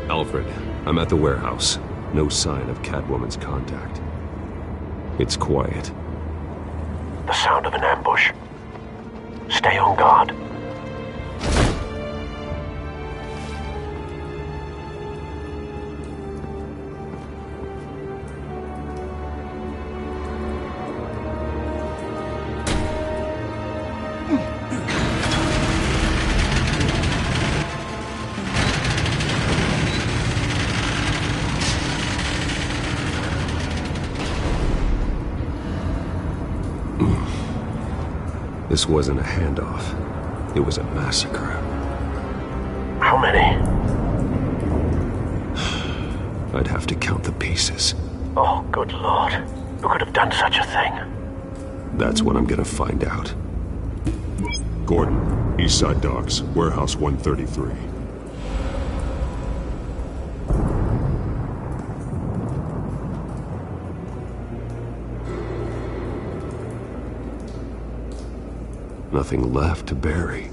Alfred, I'm at the warehouse. No sign of Catwoman's contact. It's quiet. The sound of an ambush. Stay on guard. This wasn't a handoff. It was a massacre. How many? I'd have to count the pieces. Oh, good lord. Who could have done such a thing? That's what I'm gonna find out. Gordon, Eastside Docks, Warehouse 133. Nothing left to bury.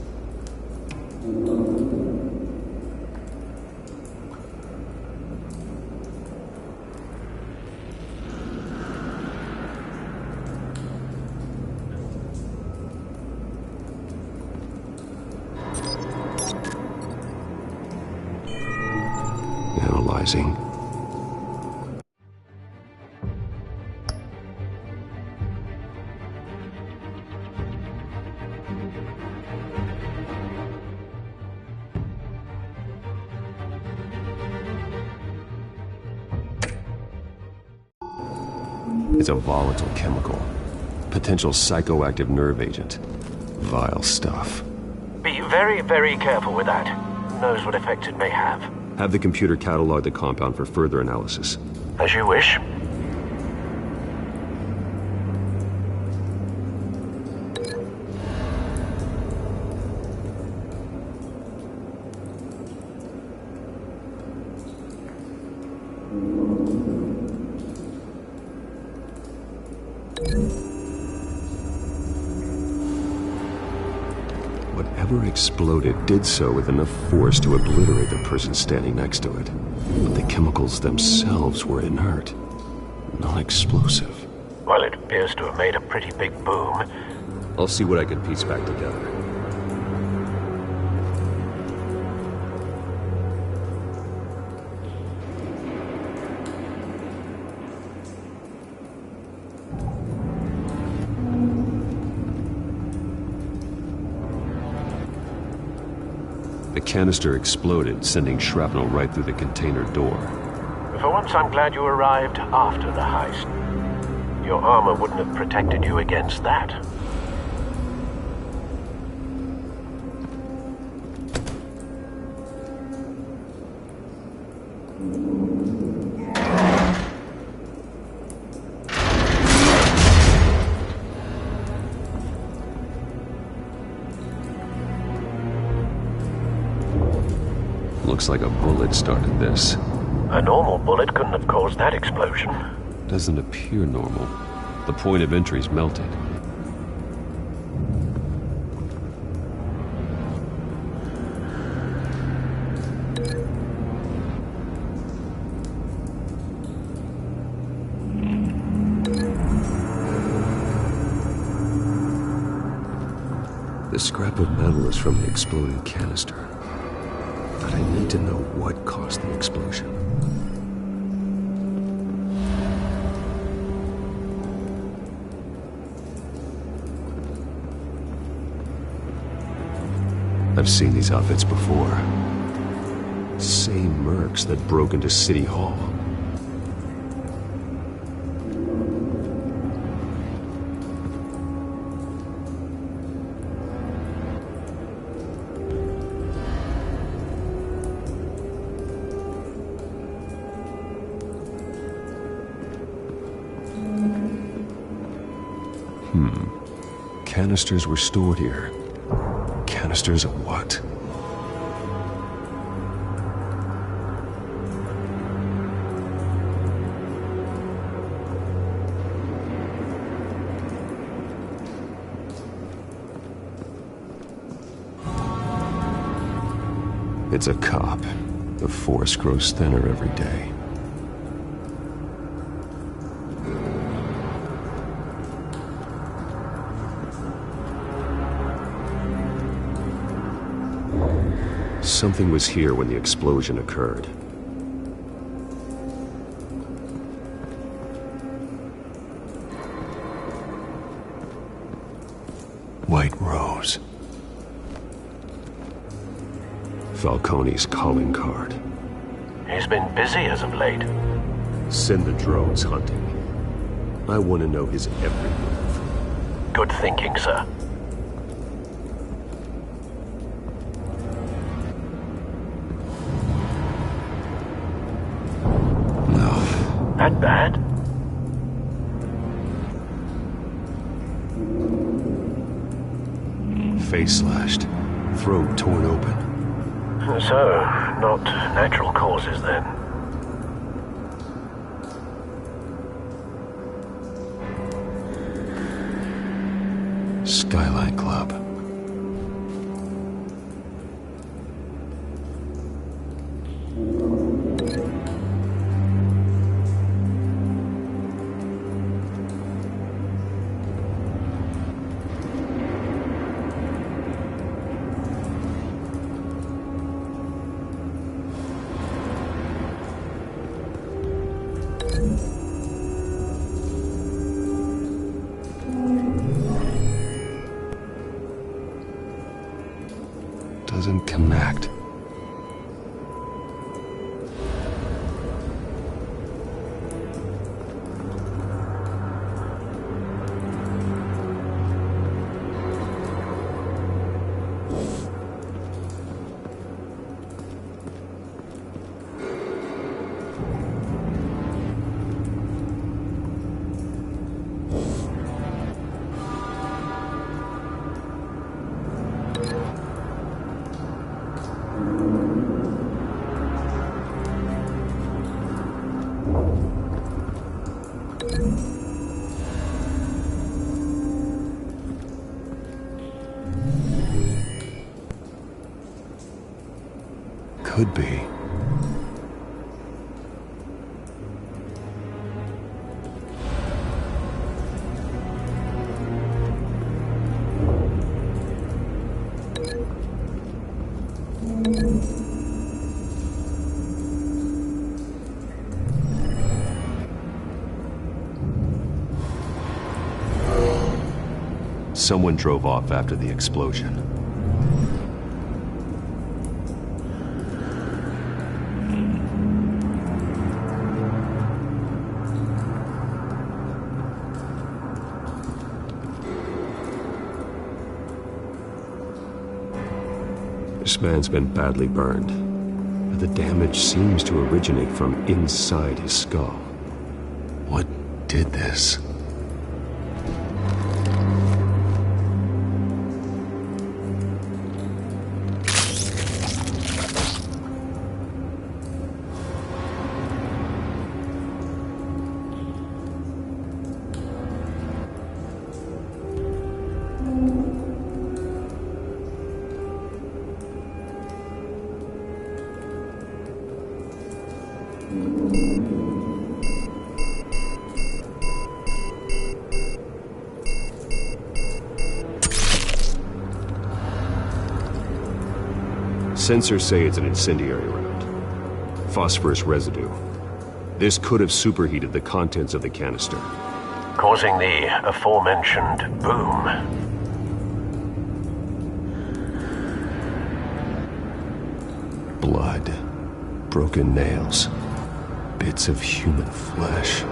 Analyzing. It's a volatile chemical. Potential psychoactive nerve agent. Vile stuff. Be very, very careful with that. Who knows what effects it may have. Have the computer catalog the compound for further analysis. As you wish. Whatever exploded did so with enough force to obliterate the person standing next to it. But the chemicals themselves were inert, non-explosive. Well, it appears to have made a pretty big boom. I'll see what I can piece back together. The canister exploded, sending shrapnel right through the container door. For once, I'm glad you arrived after the heist. Your armor wouldn't have protected you against that. Looks like a bullet started this. A normal bullet couldn't have caused that explosion. Doesn't appear normal. The point of entry's melted. The scrap of metal is from the exploded canister. But I need to know what caused the explosion. I've seen these outfits before. Same mercs that broke into City Hall. Canisters were stored here. Canisters of what? It's a cop. The force grows thinner every day. Something was here when the explosion occurred. White Rose. Falcone's calling card. He's been busy as of late. Send the drones hunting. I want to know his every move. Good thinking, sir. That bad? Face slashed, throat torn open. So, not natural causes then. Skyline Club. Doesn't connect. Could be. Someone drove off after the explosion. This man's been badly burned, but the damage seems to originate from inside his skull. What did this? Sensors say it's an incendiary round. Phosphorus residue. This could have superheated the contents of the canister, Causing the aforementioned boom. Blood, broken nails, bits of human flesh.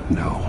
No.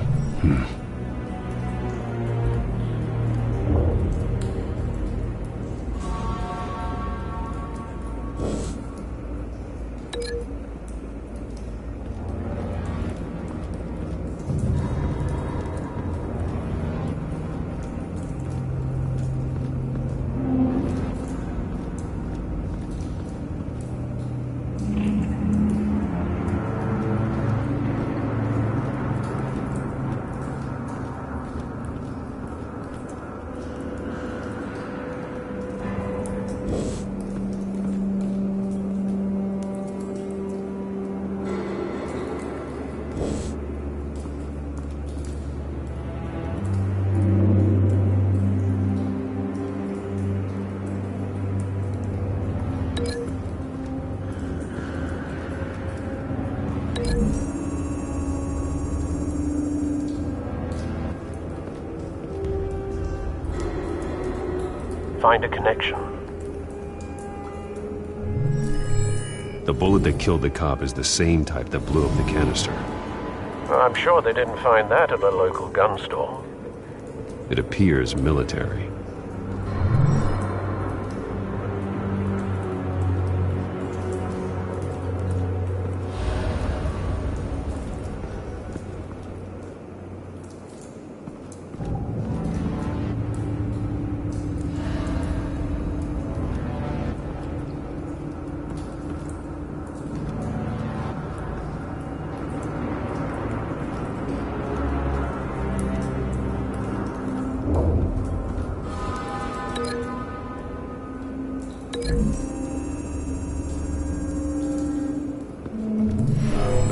Find a connection. The bullet that killed the cop is the same type that blew up the canister. I'm sure they didn't find that at a local gun store. It appears military.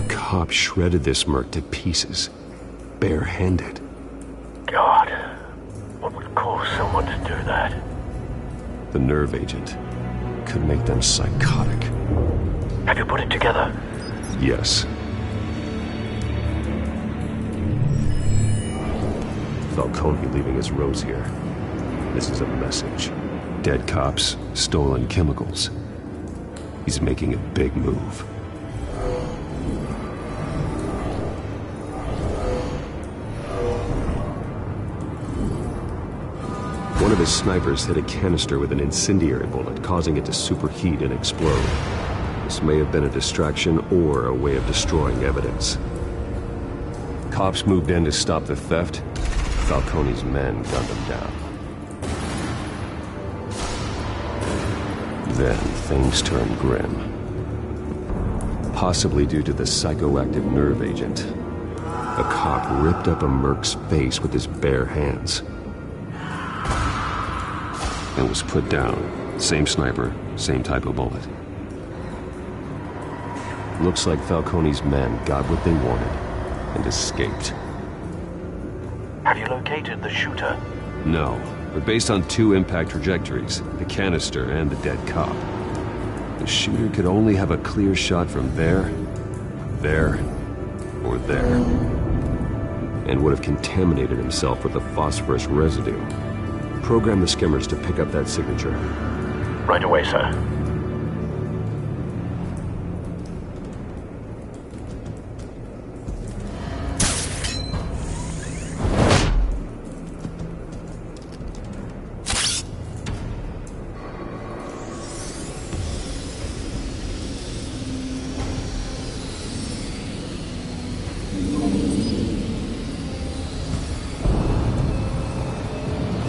Cop shredded this merc to pieces, barehanded. God, what would cause someone to do that? The nerve agent could make them psychotic. Have you put it together? Yes. Falcone leaving his rose here. This is a message. Dead cops, stolen chemicals. He's making a big move. One of his snipers hit a canister with an incendiary bullet, causing it to superheat and explode. This may have been a distraction or a way of destroying evidence. Cops moved in to stop the theft. Falcone's men gunned him down. Then things turned grim. Possibly due to the psychoactive nerve agent. A cop ripped up a merc's face with his bare hands. And was put down. Same sniper, same type of bullet. Looks like Falcone's men got what they wanted and escaped. Have you located the shooter? No, but based on two impact trajectories, the canister and the dead cop, the shooter could only have a clear shot from there, or there, and would have contaminated himself with the phosphorus residue. Program the skimmers to pick up that signature. Right away, sir.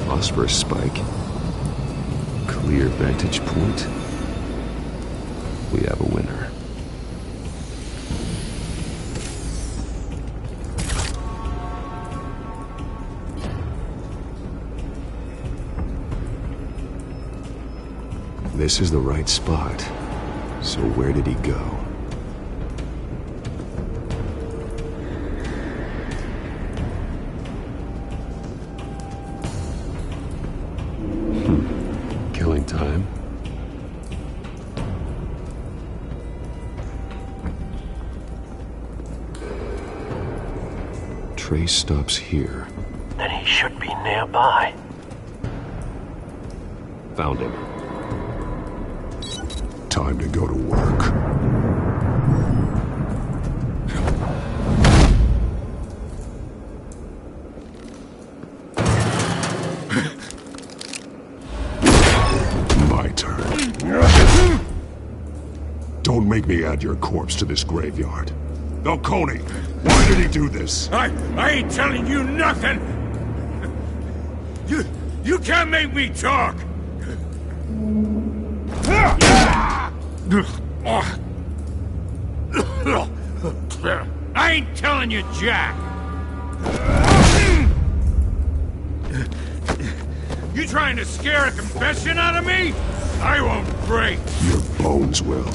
Phosphorus spike. Clear vantage point. We have a winner. This is the right spot. So where did he go? Killing time. Trace stops here. Then he should be nearby. Found him. Time to go to work. My turn. Don't make me add your corpse to this graveyard. Falcone, why did he do this? I ain't telling you nothing! You can't make me talk! I ain't telling you jack! You trying to scare a confession out of me? I won't break! Your bones will.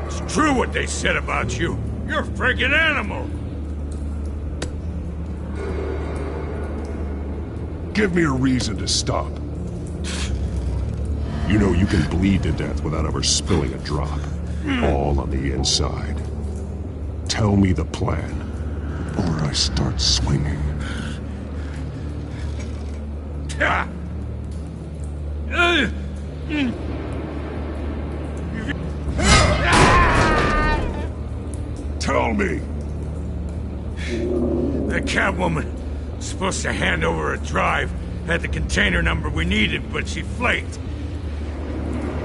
It's true what they said about you. You're a freaking animal! Give me a reason to stop. You know you can bleed to death without ever spilling a drop. All on the inside. Tell me the plan, or I start swinging. Tell me! The Catwoman was supposed to hand over a drive, had the container number we needed, but she flaked.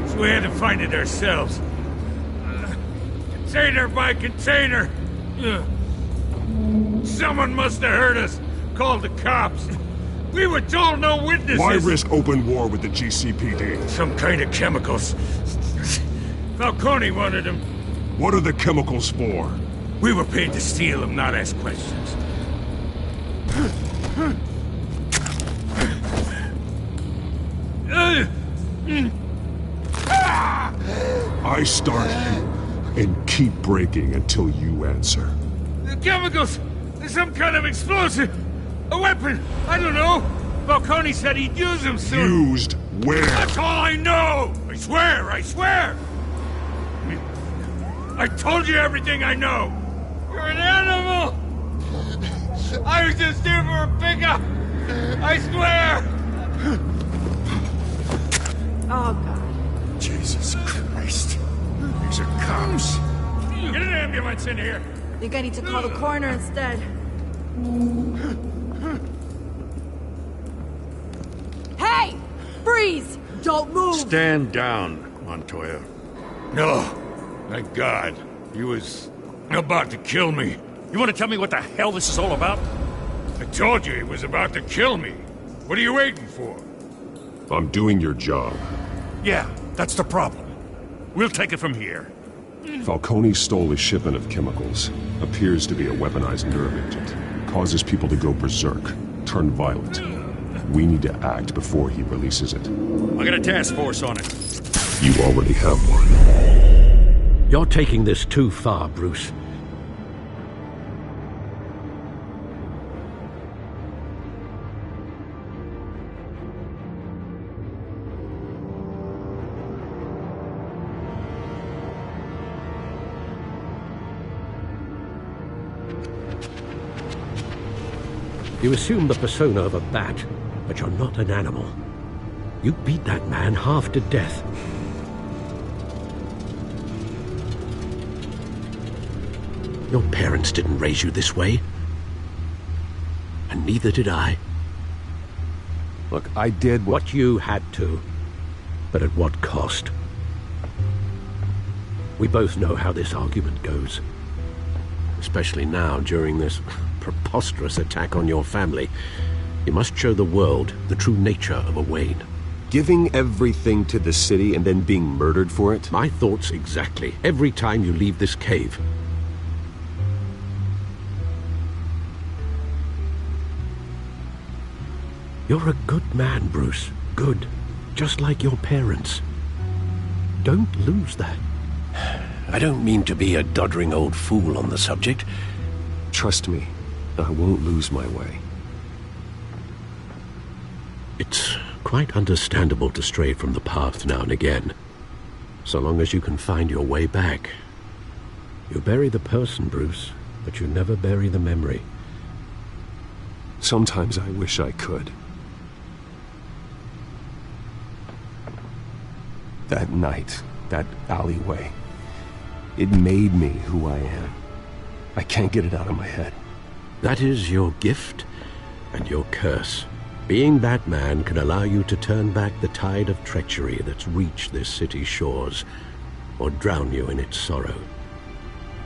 So we had to find it ourselves. Container by container! Someone must have heard us, called the cops. We were told no witnesses! Why risk open war with the GCPD? Some kind of chemicals. Falcone wanted them. What are the chemicals for? We were paid to steal them, not ask questions. I start you, and keep breaking until you answer. The chemicals! There's some kind of explosive! A weapon! I don't know! Falcone said he'd use them soon! Used where? That's all I know! I swear! I swear! I told you everything I know! You're an animal! I was just here for a pickup! I swear! Oh, God. Jesus Christ. These are cops. Get an ambulance in here! Think I need to call the coroner instead. Hey! Freeze! Don't move! Stand down, Montoya. No. Thank God. He was about to kill me. You want to tell me what the hell this is all about? I told you he was about to kill me. What are you waiting for? I'm doing your job. Yeah, that's the problem. We'll take it from here. Falcone stole a shipment of chemicals. Appears to be a weaponized nerve agent. Causes people to go berserk, turn violent. We need to act before he releases it. I got a task force on it. You already have one. You're taking this too far, Bruce. You assume the persona of a bat, but you're not an animal. You beat that man half to death. Your parents didn't raise you this way. And neither did I. Look, I did what you had to. But at what cost? We both know how this argument goes. Especially now, during this preposterous attack on your family. You must show the world the true nature of a Wayne. Giving everything to the city and then being murdered for it? My thoughts exactly. Every time you leave this cave. You're a good man, Bruce. Good. Just like your parents. Don't lose that. I don't mean to be a doddering old fool on the subject. Trust me, I won't lose my way. It's quite understandable to stray from the path now and again. So long as you can find your way back. You bury the person, Bruce, but you never bury the memory. Sometimes I wish I could. That night, that alleyway, it made me who I am. I can't get it out of my head. That is your gift and your curse. Being Batman can allow you to turn back the tide of treachery that's reached this city's shores, or drown you in its sorrow.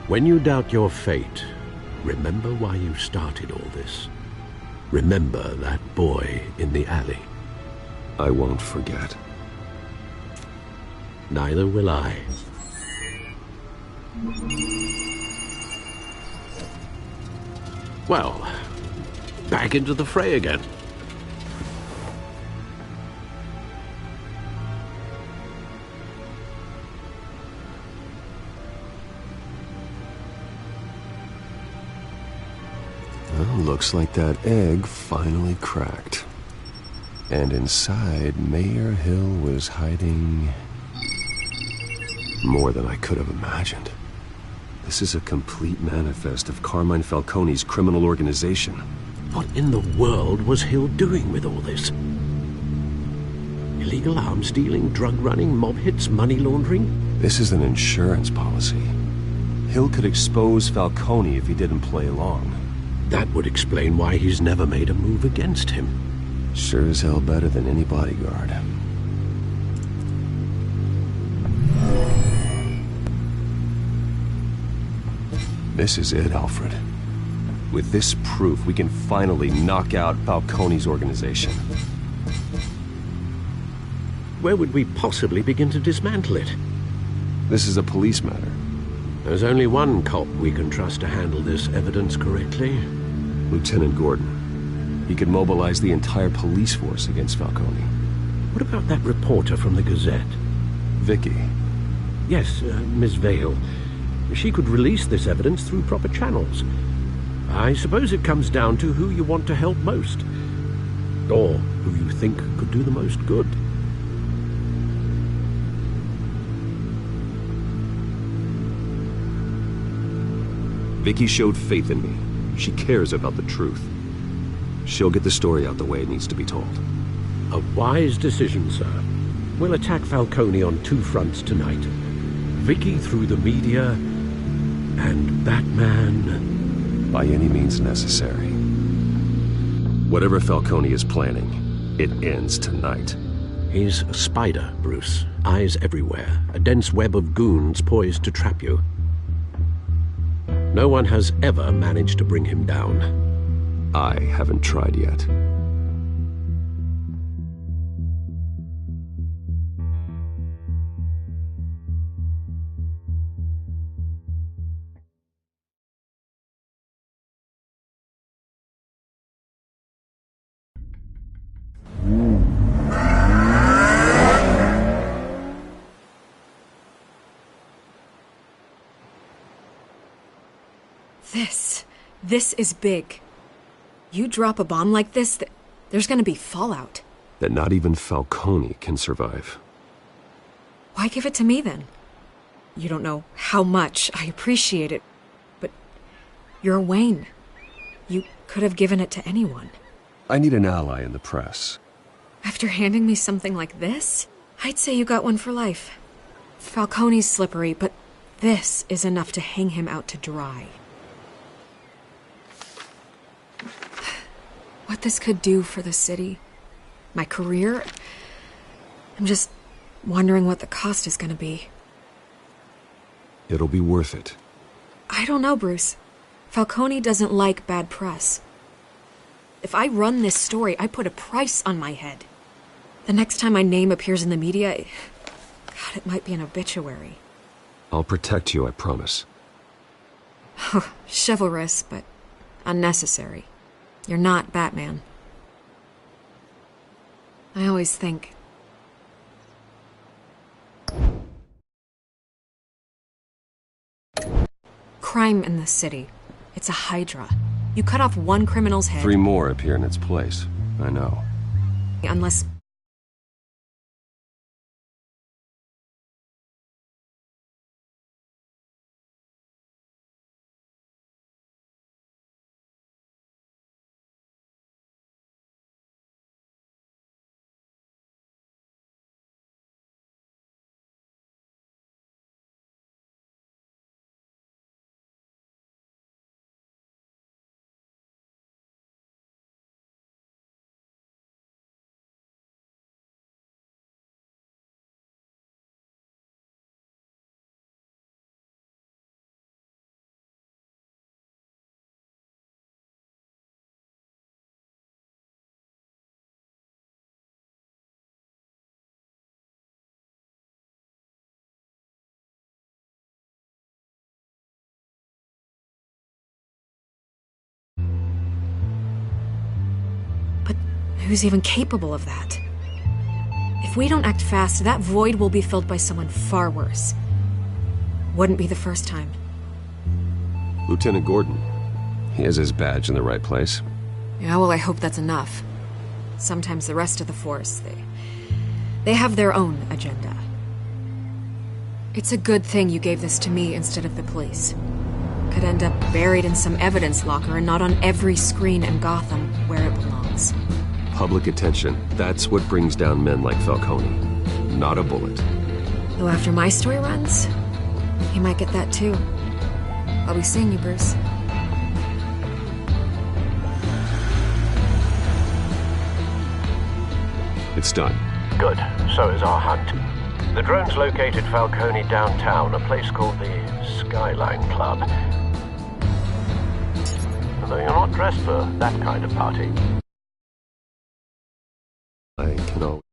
When you doubt your fate, remember why you started all this. Remember that boy in the alley. I won't forget. Neither will I. Well, back into the fray again. Well, looks like that egg finally cracked. And inside, Mayor Hill was hiding more than I could have imagined. This is a complete manifest of Carmine Falcone's criminal organization. What in the world was Hill doing with all this? Illegal arms dealing, drug running, mob hits, money laundering? This is an insurance policy. Hill could expose Falcone if he didn't play along. That would explain why he's never made a move against him. Sure as hell better than any bodyguard. This is it, Alfred. With this proof, we can finally knock out Falcone's organization. Where would we possibly begin to dismantle it? This is a police matter. There's only one cop we can trust to handle this evidence correctly. Lieutenant Gordon. He could mobilize the entire police force against Falcone. What about that reporter from the Gazette? Vicky. Yes, Miss Vale. She could release this evidence through proper channels. I suppose it comes down to who you want to help most. Or who you think could do the most good. Vicky showed faith in me. She cares about the truth. She'll get the story out the way it needs to be told. A wise decision, sir. We'll attack Falcone on two fronts tonight. Vicky through the media, and Batman... by any means necessary. Whatever Falcone is planning, it ends tonight. He's a spider, Bruce. Eyes everywhere. A dense web of goons poised to trap you. No one has ever managed to bring him down. I haven't tried yet. This is big. You drop a bomb like this, there's gonna be fallout. That not even Falcone can survive. Why give it to me then? You don't know how much I appreciate it, but you're Wayne. You could have given it to anyone. I need an ally in the press. After handing me something like this, I'd say you got one for life. Falcone's slippery, but this is enough to hang him out to dry. What this could do for the city, my career, I'm just wondering what the cost is gonna be. It'll be worth it. I don't know, Bruce. Falcone doesn't like bad press. If I run this story, I put a price on my head. The next time my name appears in the media, God, it might be an obituary. I'll protect you, I promise. Chivalrous, but unnecessary. You're not Batman. I always think... crime in this city. It's a hydra. You cut off one criminal's head... 3 more appear in its place. I know. Unless... Who's even capable of that? If we don't act fast, that void will be filled by someone far worse. Wouldn't be the first time. Lieutenant Gordon. He has his badge in the right place. Yeah, well, I hope that's enough. Sometimes the rest of the force, they have their own agenda. It's a good thing you gave this to me instead of the police. could end up buried in some evidence locker and not on every screen in Gotham where it belongs. Public attention. That's what brings down men like Falcone. Not a bullet. Though after my story runs, he might get that too. I'll be seeing you, Bruce. It's done. Good. So is our hunt. The drones located Falcone downtown, a place called the Skyline Club. Although you're not dressed for that kind of party. I can always...